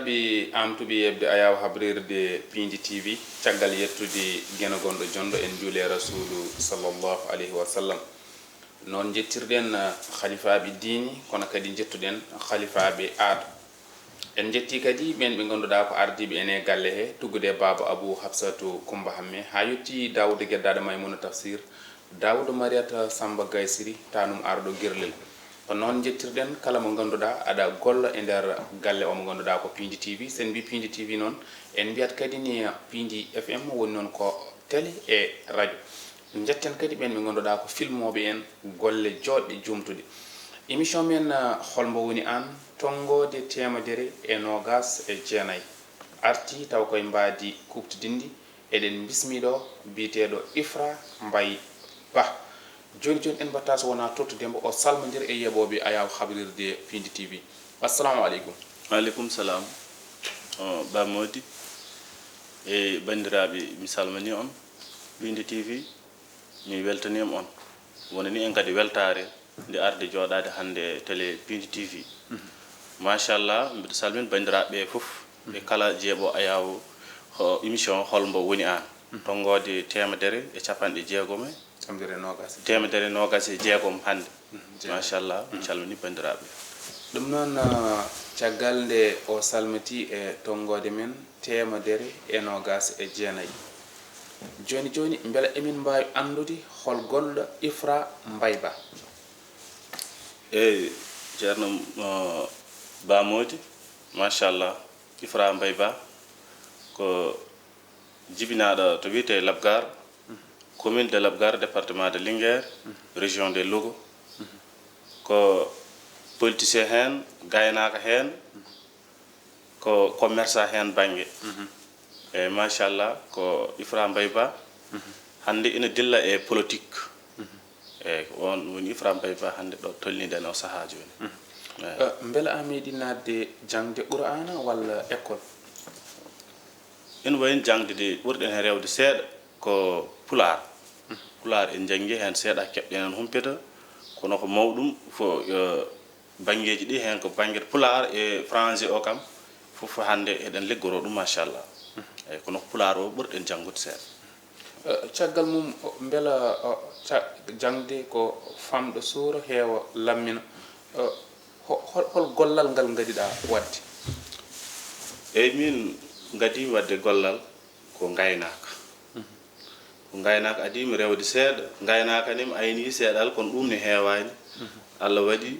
bandiraɓe amtuɓe yebde ayaw habrirde Piindi TV caggal yettude geno gonɗo jondo en juule rasulu sallallahu alayhi wa sallam non jettirden khalifaɓe diini kono kadi jettuɗen khalifaɓe aada en jetti kadi ɓen ɓe ganduɗa ko ardiɓe ene galle he tuggude baba abou habsatou coumba hamme ha yetti dawoude gueddaɗo maymouna tafsir dawoudo mariata samba gaysiri tanum arɗo guirlel ko noon jettirɗen kala mo ganduɗa aɗa golla e nder galle o mo ganduɗa ko Piindi TV sen mbi Piindi TV noon en mbiyat kadi ni Piindi FM woni noon ko télé e radio jetten kadi ɓen ɓe ganduɗa ko filmoɓe en golle joɗɗe jumtude émission men holmbo woni an tongode temedere e nogas e jeenayyi arti taw koye mbadi kuftidindi eɗen bismiɗo biteɗo IFRA MBAYE BA joni joni en batta so wona tottudembo o salmodir e yeɓoɓe ayaw habrirde Piindi TV assalamu aleykum. Waaleykum salam ba modi e bandiraɓe mi salmini on Piindi TV mi weltanima on wonani en kadi weltare nde arde joɗade hande télé Piindi TV machallah mbiɗa salmina bandiraɓe foof e kala jeeɓo ayaw émission holmbo woni an tongode temedere e capanɗe jeegom temedere nogas e jeegom hande machallah mi calmini bandiraɓe ɗum noon caggal nde o salmiti e tongode men temedere e nogas e jeenayyi joni joni beela emin mbawi andude hol gonɗo IFRA MBAYE BA. eyyi ceerno ba modi machallah IFRA MBAYE BA ko jibinaɗo to wiyete Labgar commune de Labgar département de Linguère région de Louga ko politicien hen gaynaka hen ko commerçant hen banggue e machallah ko IFRA MBAYE BA hande ina dilla e politique e on woni IFRA MBAYE BA hande ɗo tolniden o saaha joni beela a meeɗi nadde jangde Qur'ana walla école ina wayno jangde ɓurɗen hen rewde seeɗa ko PULAAR PULAAR en jangi hen seeɗa keɓɗen hen humpeta kono ko mawɗum fo banggueji ɗi hen ko banggue PULAAR e français o kam foof hande eɗen liggoro ɗum machallah eyyi kono ko PULAAR o ɓurɗen janggude seeɗa caggal mum beela jangde ko famɗo suura heewa lammina hol gollal ngal gadiɗa wadde. eyyi min gadimi wadde gollal ko gaynaka ko gaynaka adimi rewde seeɗa gaynaka ni mi ayni seeɗal kono ɗum ne heewani Allah waɗi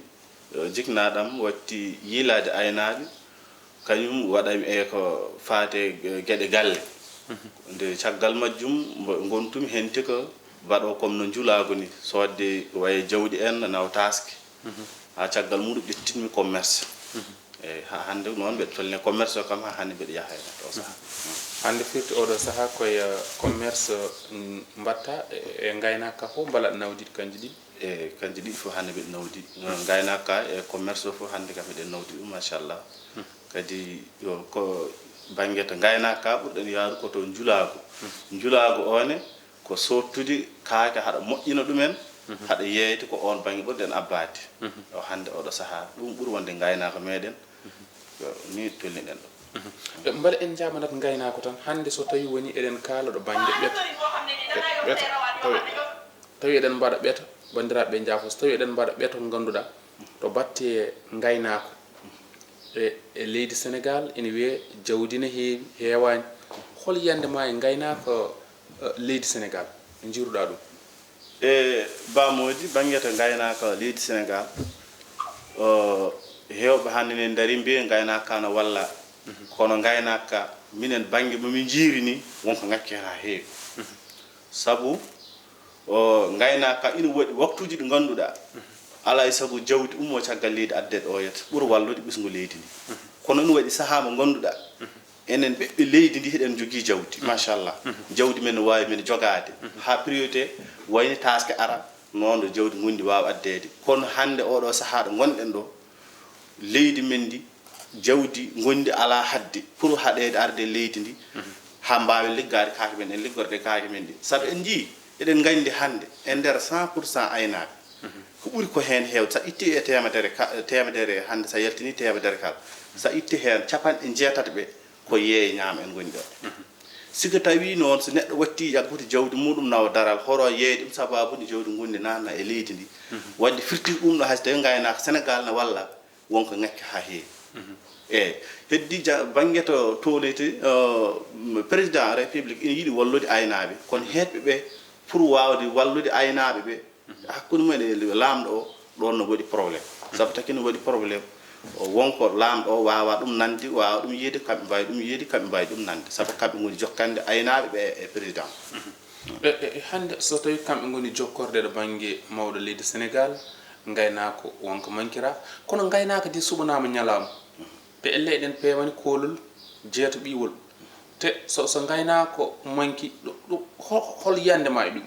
jiknaɗam watti yiilade aynaɓe kañum waɗami e ko faate gueɗe galle nde caggal majjum gontumi henti ko mbaɗo comme no julago ni sodde waye jawɗi en naw taske ha caggal muɗum ƴettinmi commerce eyyi ha hande noon mbeɗa tolni commerce o kam ha hande mbeɗa yaha hen ɗo saaha hande firti oɗo saaha koye commerce mbatta e gaynaka fof mbala nawdiɗi kanji ɗi e kanji ɗi fof hande mbeɗa nawdi gaynaka e commerce o fof hande kam eɗen nawdi ɗum machallah kadi yo ko banggue to gaynaka ɓurɗen yaaru koto julago julago one ko sottude kaake haɗa moƴƴina ɗumen haɗa yeeyde ko on banggue ɓurɗen abbade o hande oɗo saaha ɗum ɓuuri wonde gaynaka meɗen ni tolniɗen ɗo beela en jamanat gaynako tan hande so tawi woni eɗen kaala ɗo banggue ɓeeta tawi eɗen mbaɗa ɓeeta bandiraɓe jafo so tawi eɗen mbaɗa ɓeeta ko ganduɗa to batte gaynako e leydi Sénégal ene wiye jawdi ne heewi heewani hol yande ma e gaynako leydi Sénégal jiruɗa ɗum e bamodi banggue to gaynaka leydi Sénégal hewɓe hande ne daari mbiye gaynaka no walla kono gaynaka minen banggue momin jiirini wonko ngakki ha heewi saabu gaynaka ina waɗi waktuji ɗi ganduɗa alay saago jawdi ummo caggal leydi addede o yetta ɓuura wallude ɓesgu leydi ndi kono ina waɗi saaha mo ganduɗa enen ɓeɓɓe leydi ndi heɗen jogui jawdi machallah jawdi men no wawi men jogade ha priorité wayni taske ara noon jawdi gondi wawa addede kono hande oɗo saaha ɗo gonɗen ɗo leydi men ndi jawdi gondi ala hadde pour haɗede arde leydi ndi ha mbawen liggade kaake men en liggorde kaake men ɗi saabu en jii eɗen gandi hande e nder 100% aynaɓe ko ɓuri ko hen hewde sa itti e temedere hande sa yaltini temedere kala sa itti hen capanɗe jeetati ɓe ko yeeye ñaam en goni ɗo sika tawi noon so neɗɗo watti jaggude jawdi muɗum nawa daral horo yeeyde ɗum sababude jawdi gunde nanna e leydi ndi wadde firtiri ɗum ɗo hay so tawi gaynaka sénégal ne walla wonko ŋakke ha heewi eyyi heddi banggue to tolete président république ina yiiɗi wallude aynaɓe kono heetɓe ɓe pour wawde wallude aynaɓe ɓe hakkude mumen e lamɗo o ɗon no waɗi probléme saabu taki no waɗi probléme wonko lamɗo o wawa ɗum nande wawa ɗum yiide kamɓe mbawi ɗum yiide kamɓe mbawi ɗum nande saabu kamɓe goni jokkande aynaɓe ɓe e président hande so tawi kamɓe goni jokkorde ɗo banggue mawɗo leydi sénégal gaynako wonko mankira kono gaynaka di suɓanama ñalawma ɓe elle eɗen pewani kolol jeeto ɓiwol te so gaynako manki ɗum hol yiyande ma e ɗum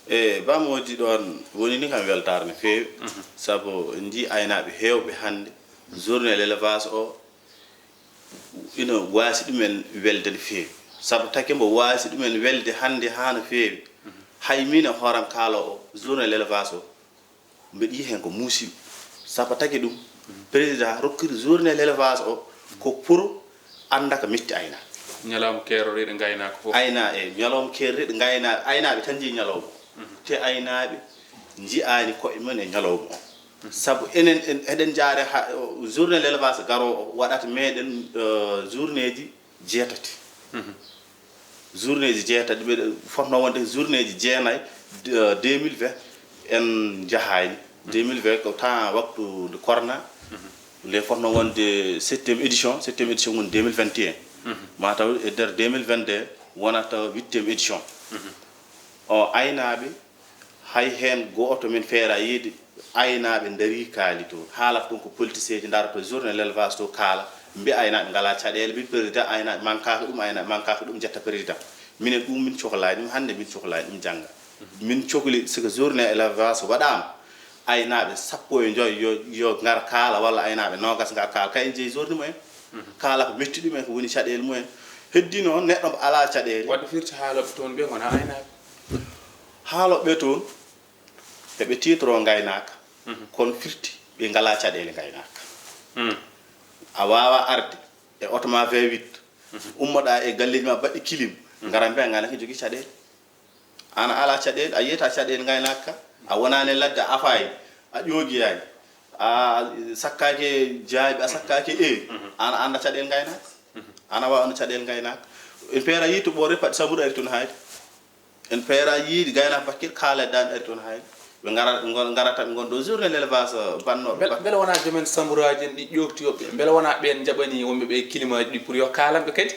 e bamodi ɗon woni ni kam weltare no feewi saabu en jii aynaɓe hewɓe hande journée l' élevage o ina waasi ɗumen welde no feewi saabu taki mbo waasi ɗumen welde hande ha no feewi hay min e hooram kaalo o journée l' élevage o mbeɗa yiya hen ko muusiɓe saabu taki ɗum président rokkiri journée l' élevage o ko pour anda ko metti aynaɓe ñalawma keroriɗo gaynako fof ayna e ñalawma keroriɗo gaynaɓe aynaɓe tan jii ñalawma te aynaɓe jiyani koye mumen e ñalawma o saabu enen eɗen jaare journée l' élevage garo o waɗata meɗen journée ji jeetati journée ji jeetati ɓe fotno wonde journée ji jeenayyi 2020 en jahani 2020 ko temps waktu de corona le fotno wonde 7e édition woni 2021 mataw e nder 2022 wonata 8e édition o aynaɓe hay hen goto min feera yiide aynaɓe daari kaali to haalata ɗum ko politicien ji darata journée l' élevage to kaala mbi aynaɓe ngala caɗele mbi président aynaɓe mankaka ɗum aynaɓe mankaka ɗum jetta président minen ɗum min cohlani ɗum hande min cohlani ɗum jangga min cohli siko journée élevage waɗama aynaɓe sappo e joyi yo ngar kaala walla aynaɓe nogas ngar kaala kay jeeyi journée mumen kaala ko metti ɗumen ko woni caɗele mumen heddi noon neɗɗo mo ala caɗele wadde firti haaloɓe toon ɓe gona aynaɓe haaloɓe toon eɓe titoro gaynaka kono firti ɓe ngala caɗele gaynaka a wawa arde e auto ma 28 ummoɗa e galleji ma baɗɗi kilim ngara mbiya gaynaka jogui caɗele ana ala caɗele a yiyata caɗele gaynaka a wonani ladde a afayi a ƴoguiyani a sakkake jaabi a sakkake ana anda caɗele gaynaka ana wawa anda caɗele gaynaka en peera yi to ɓore paɗi sabuɗo ari toon hayde en peera yiide gaynaka bakkil kaala dani ari toon hayde ɓe garata ɓe gonɗo journée l' élevage bannoɓe beele wona jomen sambouraji en ɗi ƴoftiyoɓe beele wona ɓen jaɓani wonɓe ɓe kilimaji ɗi pour yo kaalanɓe kadi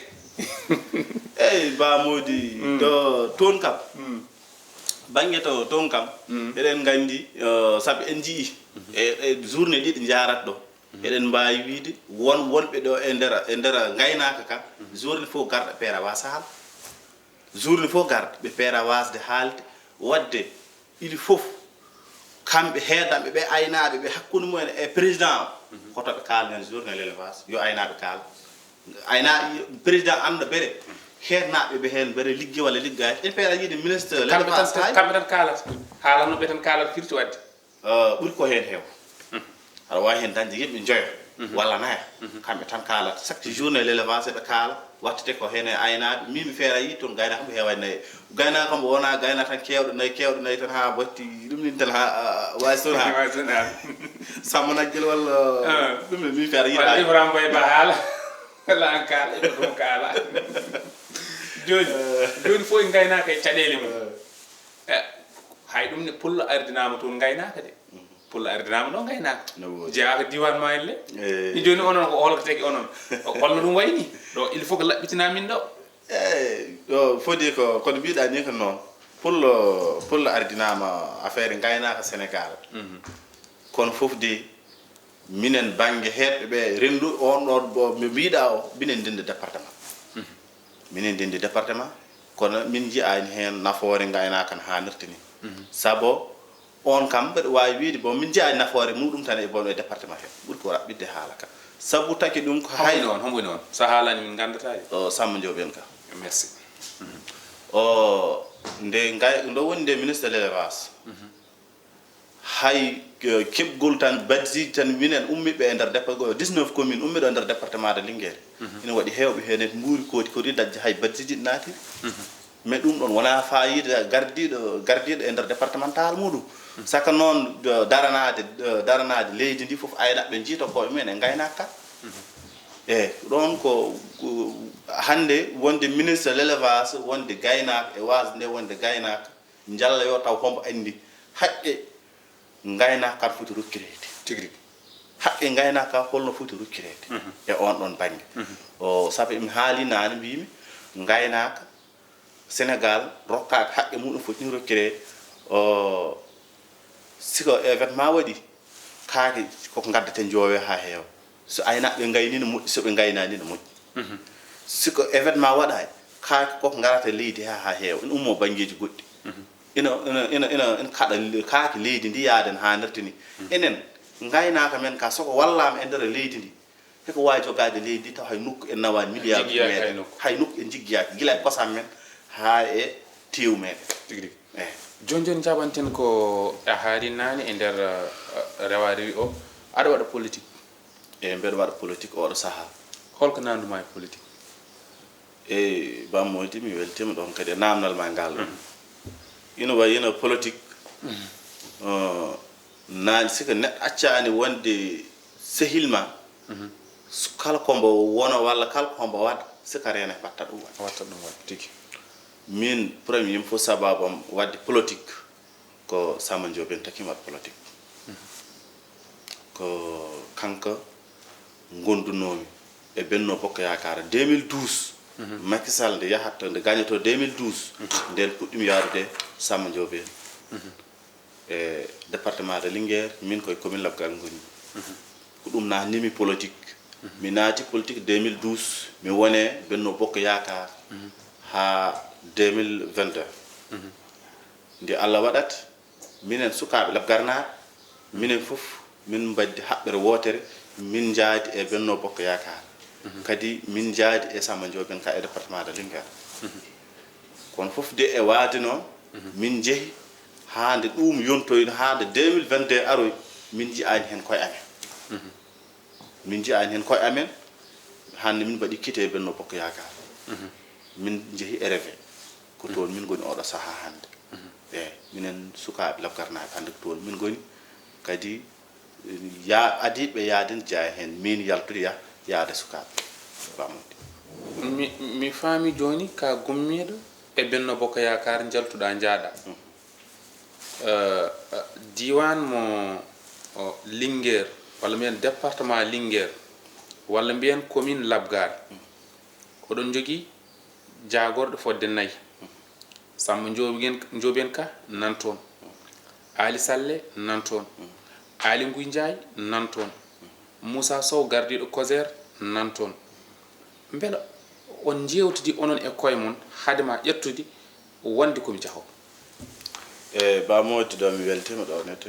eyyi bamodi to toon kam banggue to toon kam eɗen gandi saabu en jii e journée ɗiɗi jarat ɗo eɗen mbawi wiide wonɓe ɗo e nder gaynaka kam journée fof garɗa peera wasa haal journée fof garɗa ɓe peera wasde haalde wadde ili fof kamɓe heedanɓe ɓe aynaɓe ɓe hakkude mumen e président o kotoɓe kalnen journée l' élevage yo aynaɓe kaala aynaɓe président anda beele heetnaɓe ɓe hen beele ligge walla liggaki en peera yiide ministre l' élevage kamɓe tan kaalata haalanoɓe tan kaalata firti wadde ɓuuri ko hen heew aɗa wawi hen dañde yimɓe joyo walla naya kamɓe tan kaalata chaque journée l' élevage eɓe kaala wattete ko hen e aynaɓe min mi feera yi toon gaynaka mbo heewani nayi gaynaka mbo wona gaynaka tan kewɗo nayi tan ha batti ɗum nin tan ha wasi toon ha samma nagguel walla ɗum ne min feera yiɗa IFRA MBAYE BA haala walla an kaala eɓe ɗum kaala joni fof e gaynaka e caɗele mum hay ɗum ne pullo ardinama toon gaynaka de pullo ardinama ɗo gaynaka jeeyaka diwan ma elle ni joni onon ko holko tagi onon holno ɗum wayni ɗo il faut que laɓɓitina min ɗo eyyi ɗo fodi ko kono mbiɗa ni ko noon pullo ardinama affaire gaynaka sénégal kono foof de minen banggue heɓɓe ɓe rendu on ɗo mi mbiɗa o minen ndende département minen ndende département kono min jiyani hen nafoore gaynaka no hannirta ni saabu on kam mbeɗa wawi wiide bon min jeyani nafoore muɗum tan e bon e département he ɓuuri ko raɓɓidde haala ka sabu taki ɗum ko hay noon hombo noon sa haalani min gandata o Samba Diobène ka merci o nde ndo woni nde ministre de l' élevage hay keɓgol tan badji tan minen ummiɓe e nder 19 commune ummiɗo e nder département de Linguére ina waɗi heewɓe heen en mbuuri kooti dañde hay badjiji naati mais ɗum ɗon wona fayide gardiɗo e nder départemental muɗum saka noon daranade leydi ndi fof aynaɓe jiita koye mumen e gaynaka eyyi ɗon ko hande wonde ministre de l'élevage wonde gaynaka e wasde nde wonde gaynaka jalla yo taw hombo andi haqqe gaynaka kan foti rokkirede tigui haqqe gaynaka holno foti rokkirede e on ɗon banggue o saabu mi haali nane mbimi gaynaka Sénégal rokkaka haqqe muɗum foti rokkirede o siko événement waɗi kaake koko gaddate joowe ha heewa so aynaɓe gayni no moƴƴi soɓe gaynani no moƴƴi siko événement waɗani kaake koko garata leydi ha heewa ina ummo banggueji goɗɗi ina kaɗa kaake leydi ndi yaaden ha ndertini enen gaynaka men ka soko wallama e nder leydi ndi heko wawi jogade leydi taw hay nokku en nawani milliard meɗen hay nokku en jiggiyaki guila e kosam men ha e tew meɗen tigui eyyi joni jaɓanten ko a haali nane e nder rewa rewi o aɗa waɗa politique eyyi mbeɗa waɗa politique oɗo saaha holko nanduma e politique eyyi bammoyde mi weltima ɗon kadi e namdal ma ngal ɗon ina wayino politique nani siko neɗɗo accani wonde sehilma kala kombo wona walla kala kombo waɗa sika rene watta ɗum watta ɗum waɗa tigui min premier fof sababam wadde politique ko Samba Ndiobène takima waɗa politique ko kanko gondunomi e Benno Bokk Yakar 2012 Macky Sall nde yahato nde gagnoto 2012 nden puɗɗimi yarude Samba Ndiobène e département de Linguére min koye commune Labgal goni ko ɗum natnimi politique mi naati politique 2012 mi wone Benno Bokk Yakar ha 2022 nde Allah waɗat minen sukaɓe labgarnaɓe minen fof min mbaddi haɓɓere wotere min jaadi e Benno Bokk Yakar kadi min jaadi e Samba Ndiobène ka e département de Linguére kono fof de e waade noon min jeehi hande ɗum yontoyno hande 2022 aroy min jiyani hen koye amen min jiyani hen koye amen hande min mbaɗi quitté e Benno Bokk Yakar min jeehi RV ko toon min goni oɗo saaha hande eyyi minen sukaɓe labgarnaɓe hande ko toon min goni kadi ya adiɓe yaaden jeeya hen min yaltude yaade sukaɓe bamude mi faami joni ka gummiɗo e Benno Bokk Yakar jaltuɗa jaaɗa diwan mo Linguére walla mbiyen département Linguére walla mbiyen commune Labgar oɗon jogui jagorɗo fodde 4 Samba Ndiobène ka nan toon Ali Sallé nan toon Ali Nguy Ndiaye nan toon Moussa Sow gardiɗo Cosére nan toon beela on jewtidi onon e koye mon hadema ƴettude wonde komi jaho e bamode ɗo mi weltima ɗo net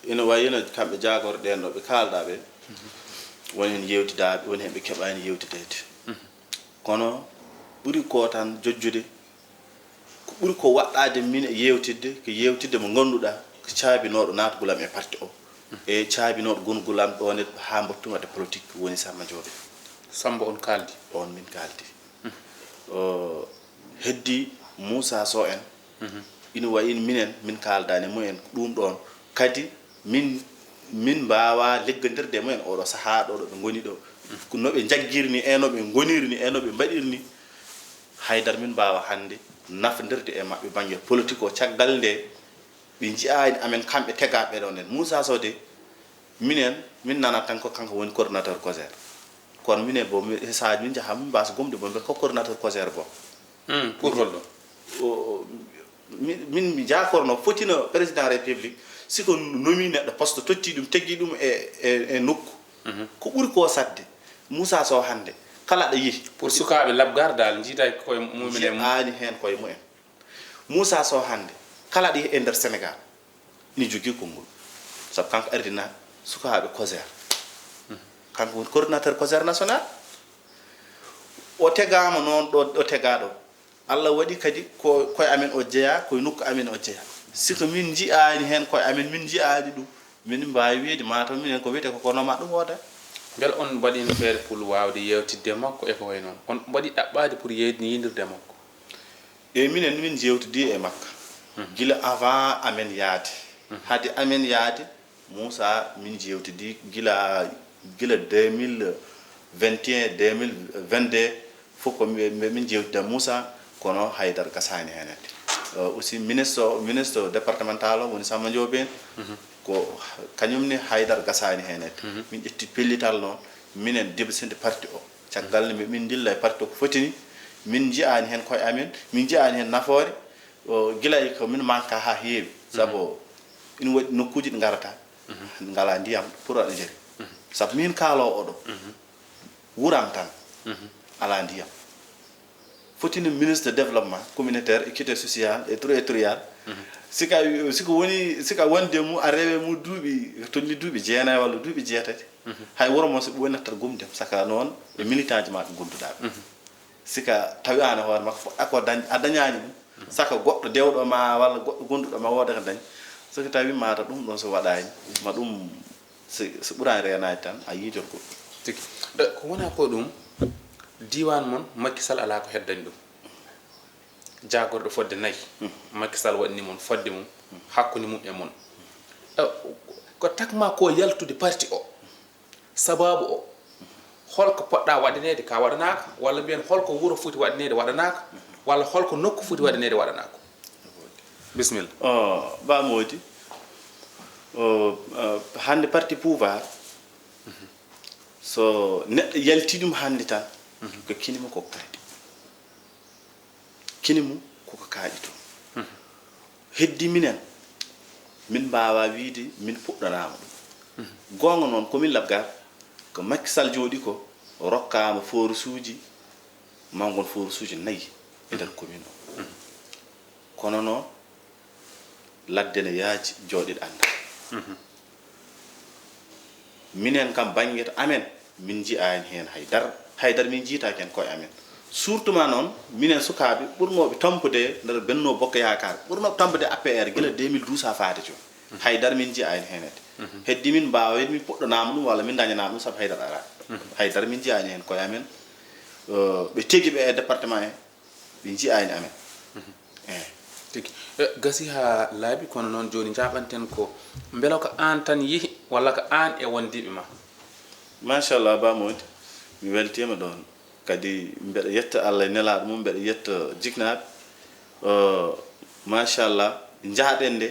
ina wayino kamɓe jagorɗen ɗo ɓe kalɗaɓe woni hen yewtidaɓe woni hen ɓe keɓani yewtidede kono ɓuuri ko tan jojjude ko ɓuuri ko waɗɗade min e yewtidde ko yewtidde mo ganduɗa ko caabinoɗo natgulam e parti o e caabinoɗo gongulam ɗone ha mbattuma de politique woni Samba Ndiobène Samba on kaldi on min kaldi heddi Moussa Sow en ina wayino minen min kaldani mumen ɗum ɗon kadi min mbawa leggodirde mumen oɗo saaha ɗo ɗo ɓe goni ɗo noɓe jaggirni e noɓe gonirni e noɓe mbaɗirni haydara min mbawa hande nafdirde e mabɓe banggue politique o caggal nde ɓe jiyani amen kamɓe tegaɓe ɗon en Moussa Sow de minen min nanat tan ko kanko woni coordinateur Cosére kono minen bo saji min jaaha min mbasa gomde bo mbiyata ko coordinateur Cosére bo pour holɗo min mi jakorno fotino président république siko nomi neɗɗo poste totti ɗum teggi ɗum e nokku ko ɓuuri ko sadde Moussa Sow hande kala ɗo yeehi pour sukaɓe Labgar dal jiita koye mumen ani hen koye mumen Moussa Sow hande kala ɗo yeehi e nder Sénégal ni jogui konngol saabu kanko ardina sukaɓe Cosére kanko woni coordinateur Cosére national o tegama noon ɗo tegaɗo Allah waɗi kadi koye amen o jeeya koye nokku amen o jeeya siko min jiyani hen koye amen min jiyani ɗum min mbawi wiide mataw minen ko wiyete ko kono ma ɗum woda bel on mbaɗino feere pour wawde yewtidde makko e ko way noon on mbaɗi ɗaɓɓade pour yeydirde makko e minen min jewtidi e makka gila avant amen yaade hade amen yaade Moussa min jewtidi gila 2021 2022 fof ko min jewtida Moussa kono haydar gasani henede aussi ministre départemental o woni Samba Ndioben ko kañumne haydar gasani henede min ƴetti pellital noon minen debsinde parti o caggal ne min dilla e parti o ko fotini min ji'ani hen koye amen min ji'ani hen nafoore gila ko min manka ha heewi sabu ina waɗi nokkuji ɗi garata ngala ndiyam pour aɗa jeri sabu min kaalowo oɗo wuram tan ala ndiyam fotini ministre de développement communautaire équité sociale et territorial sika wonde mu a rewe mu duuɓi tolli duuɓi jeenayi walla duuɓi jeetati hay woro mo so ɓe woni nattat gumdem saka noon e militant ji ma ɓe gonduɗaɓe sika tawi an e hoore makko foɗɗa ko dañ a dañani ɗum saka goɗɗo dewɗo ma walla goɗɗo gonduɗo ma woda ko dañ soko tawi mata ɗum ɗon so waɗani ma ɗum so ɓurani renade tan a yiidor ko tigi ko wona ko ɗum diwan mon Macky Sall ala ko heddani ɗum jagorɗo fodde nayyi Macky Sall waɗni mon fodde mum hakkude mum e mon ko takma ko yaltude parti o sababu o holko poɗɗa waɗanede ka waɗanaka walla mbiyen holko wuro foti waɗanede waɗanaka walla holko nokku foti waɗanede waɗanako bisimilla ba modi hande parti pouvoir so neɗɗo yalti ɗum hande tan ko kinimo koko kaaɗi kinimu koko kaaɗi to heddi minen min mbawa wiide min puɗɗanama ɗum gonga noon komin labgar ko Macky Sall jooɗi ko rokkama force uji mangon force uji 4 e nder commune o kono noon ladde ne yaaji jooɗiɗo anda minen kam banguet amen min ji'ani hen haydar min jiitaki hen koye amen surtout ma noon minen sukaɓe ɓurnoɓe tampude nder Benno Bokk Yakar ɓurnoɓe tampude APR gila 2012 ha faade joni haydar min ji'ani henede heddi min mbawa min puɗɗanama ɗum walla min dañanama ɗum saabu haydar ara haydar min ji'ani hen koye amen ɓe tegi ɓe e département he ɓe ji'ani amen tigi gasi ha laabi kono noon joni jaɓanten ko beela ko an tan yeehi walla ko an e wondiɓe ma machallah ba modi mi weltima ɗon kadi mbeɗa yetta Allah e nelaɗo mum mbeɗa yetta jiknaɓe machallah jaaɗen nde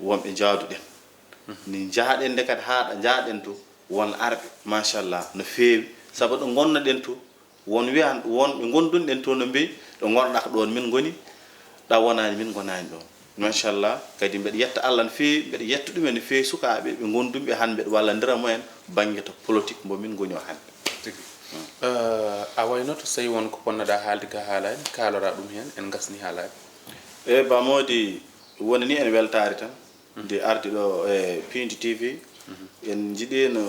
wonɓe jaaduɗen ni jaaɗen nde kadi haɗa jaaɗen to won arɓe machallah no feewi saabu ɗo gonnoɗen to won wiyan wonɓe gondunɗen to no mbeyi ɗo gonɗa ko ɗon min goni ɗa wonani min gonani ɗon machallah kadi mbeɗa yetta Allah no feewi mbeɗa yetta ɗumen no feewi sukaɓe ɓe gondumɓe hande mbeɗa walla ndira mumen banggue to politique mbo min goni o hande a waynoto so tawi won ko ponnoɗa haalde ka haalani kalora ɗum hen en gasni haalade e bamodi woni ni en weltare tan nde ardi ɗo e Piindi TV en jiiɗino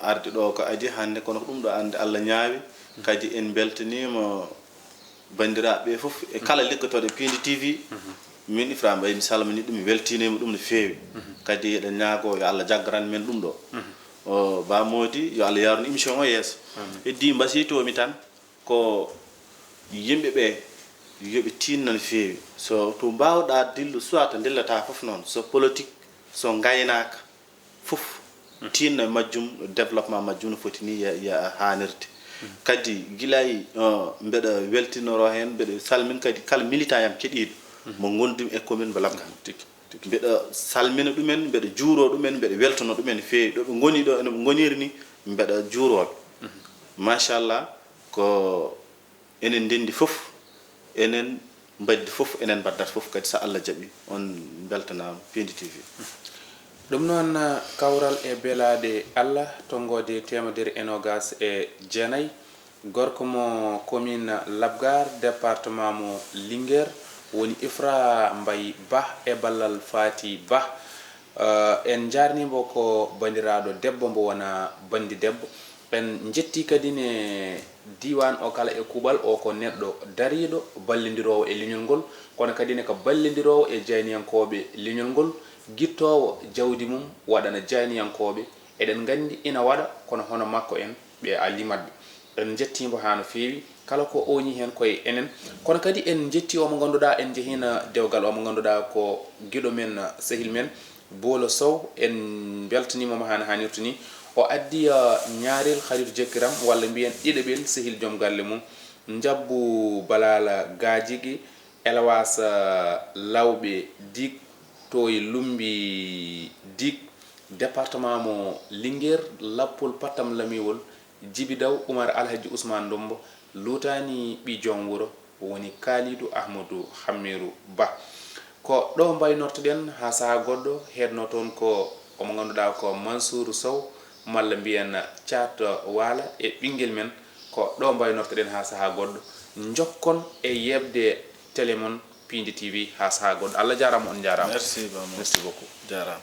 ardi ɗo ko adi hande kono ko ɗum ɗo ande Allah ñaawi kadi en beltanima bandiraɓe foof e kala liggotoɗo Piindi TV min IFRA MBAYE mi salmini ɗum mi weltinima ɗum no feewi kadi eɗen ñaago yo Allah jaggaran men ɗum ɗo bamodi yo Allah yarno émission o yeeso heddi mbasitomi tan ko yimɓeɓe yoɓe tinno no feewi so to mbawɗa dillu soit to dillata foof noon so politique so gaynaka foof tinno e majjum développement majjum no foti ni ya hanirde kadi guilay mbeɗa weltinoro hen mbeɗa salmin kadi kala militant yam keɗiɗo mo gondumi e commune mo Labgal mbeɗa salmina ɗumen mbeɗa juuro ɗumen mbeɗa weltono ɗumen no feewi ɗo ɓe goni ɗo ene ɓe goniri ni mbeɗa juuroɓe machallah ko enen ndendi foof enen mbaddi foof enen mbaddata foof kadi so Allah jaaɓi on beltanama Piindi TV ɗum noon kawral e beelade Allah tongode temedere enogas e jeenayyi gorko mo commune Labgar département mo Linguére woni IFRA MBAYE BA e ballal Fati Ba en jarnimo ko bandiraɗo debbo mbo wona bandi debbo en jetti kadi ne diwan o kala e kubal o ko neddo darido ballindirowo e liñol ngol kono kadi ne ko ballindirowo e jayniyankobe liñol ngol gittowo jawdi mum wadana jayniyankobe eden gandi ina wada kono hono makko en be alimadbe en jettimbo ha no feewi kala ko oñi hen koye enen kono kadi en jetti o mo ganduda en jehina dewgal o mo ganduda ko gido men sehil men Bolo Sow en beltanimo mo hana hanirtu ni o addi ñaarel khalifu jekiram walla mbiyen didebel sehil jom galle mum njabbu balala gajigi elwas lawbe dik to e lumbi dik département mo Linguère lappol patam lamiwol jibidaw Umar Alhaji Ousmane Dombo lutani bi jongwuro woni Kalidou Ahmadou Hamiru Ba ko do mbaynortoden ha saha goddo hedno ton ko o mo ganduda ko Mansour Sow malla mbiyen Thiat Wala e bingel men ko do mbaynortoden ha saha goddo jokkon e yebde télémon Piindi TV ha saha goddo Allah jarama on jarama merci beaucoup jarama